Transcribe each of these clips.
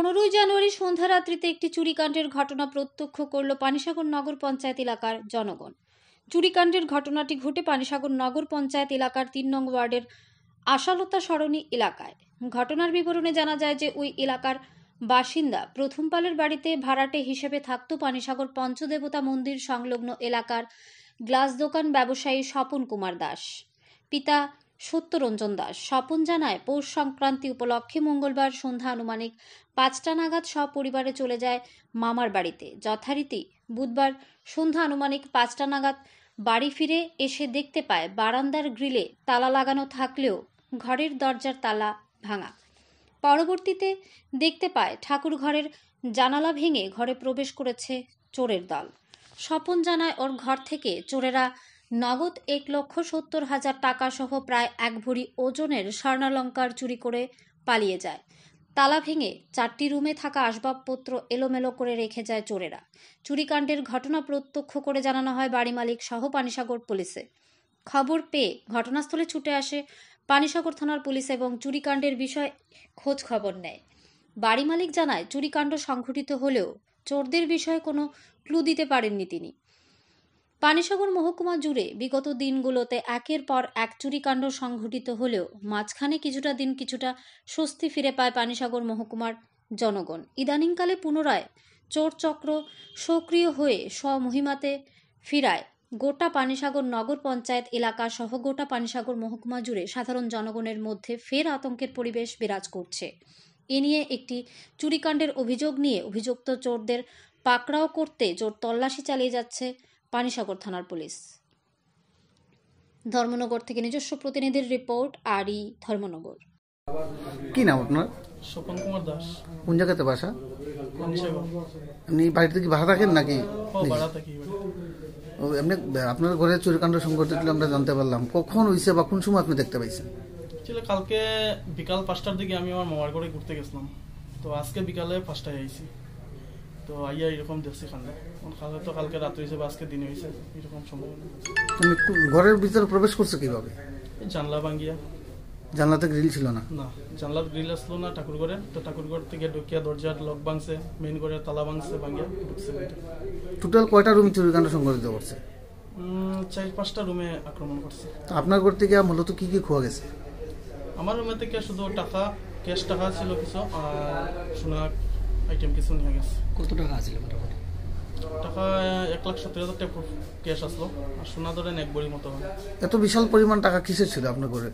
15 জানুয়ারি সন্ধ্যা রাত্রিতে একটি চুরিকাণ্ডের ঘটনা প্রত্যক্ষ করল পানিসাগর নগর পঞ্চায়েত এলাকার জনগণ। চুরিকাণ্ডের ঘটনাটি ঘটে পানিসাগর নগর পঞ্চায়েত এলাকার 3 নং ওয়ার্ডের আশালতা সরণি এলাকায়। ঘটনার বিবরণে জানা যায় যে ওই এলাকার বাসিন্দা প্রথম পালের বাড়িতে ভাড়াটে হিসেবে থাকত পানিসাগর পঞ্চদেবতা মন্দির সংলগ্ন এলাকার গ্লাস দোকান ব্যবসায়ী স্বপন কুমার দাস। পিতা সত্যরঞ্জন দাস। স্বপন জানায়, পৌষ সংক্রান্তি উপলক্ষে মঙ্গলবার সন্ধ্যা আনুমানিক 5টা নাগাদ সপরিবারে চলে যায় মামার বাড়িতে। যথারীতি বুধবার সন্ধ্যা আনুমানিক 5টা নাগাদ বাড়ি ফিরে এসে দেখতে পায় বারান্দার গ্রিলে তালা লাগানো থাকলেও ঘরের দরজার তালা ভাঙা। পরবর্তীতে দেখতে পায় ঠাকুর ঘরের জানালা ভেঙে ঘরে প্রবেশ করেছে চোরের দল। স্বপন জানায়, ওর ঘর থেকে চোরেরা নগদ 1,70,000 টাকা সহ প্রায় 1 ভরি ওজনের স্বর্ণালঙ্কার চুরি করে পালিয়ে যায়। তালা ভেঙে 4টি রুমে থাকা আসবাবপত্র এলোমেলো করে রেখে যায় চোরেরা। চুরিকাণ্ডের ঘটনা প্রত্যক্ষ করে জানানো হয় বাড়ি মালিক সহ পানিসাগর পুলিশে। খবর পেয়ে ঘটনাস্থলে ছুটে আসে পানিসাগর থানার পুলিশ এবং চুরিকাণ্ডের বিষয়ে খোঁজ খবর নেয়। বাড়ি মালিক জানায়, চুরিকাণ্ড সংঘটিত হলেও চোরদের বিষয়ে কোনো ক্লু দিতে পারেননি তিনি। পানিসাগর মহকুমা জুড়ে বিগত দিনগুলোতে একের পর এক চুরিকাণ্ড সংঘটিত হলেও মাঝখানে কিছুটা স্বস্তি ফিরে পায় পানিসাগর মহকুমার জনগণ। ইদানিংকালে পুনরায় চোর চক্র সক্রিয় হয়ে স্বমহিমাতে ফিরায় গোটা পানিসাগর নগর পঞ্চায়েত এলাকা সহ গোটা পানিসাগর মহকুমা জুড়ে সাধারণ জনগণের মধ্যে ফের আতঙ্কের পরিবেশ বিরাজ করছে। এ নিয়ে একটি চুরিকাণ্ডের অভিযোগ নিয়ে অভিযুক্ত চোরদের পাকড়াও করতে জোর তল্লাশি চালিয়ে যাচ্ছে পানিসাগর থানার পুলিশ। ধর্মনগর থেকে নিজস্ব প্রতিনিধির রিপোর্ট, আরই ধর্মনগর। কি নাম আপনার? স্বপন কুমার দাস। কোন জায়গাতে বাসা? পানিসাগর। আপনি বাড়িতে কি ভাড়া থাকেন নাকি? ভাড়া থাকি। এমনি আপনার ঘরে চুরিকাণ্ড সংঘটিত আমরা জানতে পারলাম, কখন হয়েছে বা কোন সময় আপনি দেখতে পাইছেন? কালকে বিকাল 5টার দিকে আমি আমার মামার ঘরে ঘুরতে গেছিলাম, তো আজকে বিকালে 5টায় আইছি, তো আইয়া এরকম দেখছি কাণ্ডে। তো কালকে রাত হয়েছে বা আজকে দিন হয়েছে, এরকম সম্ভাবনা। তুমি ঘরের ভিতরে প্রবেশ করছো কিভাবে? জানলা ভাঙ্গিয়া। জানলাতে গ্রিল ছিল না? না, জানলার গ্রিল আসলো না ঠাকুর ঘরে, তো ঠাকুর ঘর থেকে ঢুকিয়া দরজার লক ভাঙছে, মেইন ঘরের তালা ভাঙছে, ভাঙ্গিয়া ঢুকছে। টোটাল কয়টা রুম চুরিকাণ্ড সংঘটিত করছে? 4-5টা রুমে আক্রমণ করছে। আপনার ঘর থেকে মূলত কি কি খোয়া গেছে? আমার রুমে থেকে শুধু টাকা, ক্যাশ টাকা ছিল কিছু, আর সোনা আইটেম কিছু নিয়ে গেছে। কত টাকা ছিল? টাকা 1,70,000 টাকা ক্যাশ আসলো, আর সোনা ধরেন 1 ভরি মতো হয়। এত বিশাল পরিমাণ টাকা কিসের ছিল আপনার ঘরে?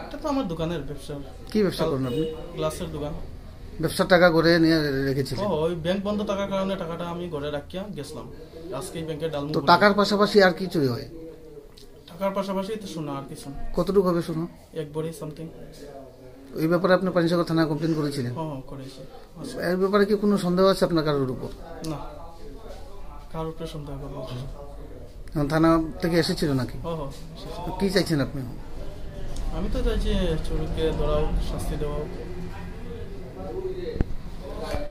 এটা তো আমার দোকানের ব্যবসা। কি ব্যবসা করেন আপনি? গ্লাসের দোকান। ব্যবসার টাকা ঘরে নিয়ে রেখেছিলেন? ওই ব্যাংক বন্ধ থাকার কারণে টাকাটা আমি ঘরে রাখিয়া গেছিলাম। আজকে ব্যাংকে ডালমু। তো টাকার পাশাপাশি আর কি চুরি হয়? টাকার পাশাপাশি তো সোনা আর কিছু। কতটুকু হবে সোনা? 1 ভরি সামথিং। এই ব্যাপারে আপনি পানিসাগর থানায় কমপ্লেন করেছিলেন? হ্যাঁ, করেছি। এর ব্যাপারে কি কোনো সন্দেহ আছে আপনার কারোর উপর? না, কারোর উপরে সন্দেহ করবো। থানা থেকে এসেছিল নাকি? হ্যাঁ, কি চাইছেন আপনি? আমি তো চাইছি চোরকে ধরাও, শাস্তি দেওয়াও।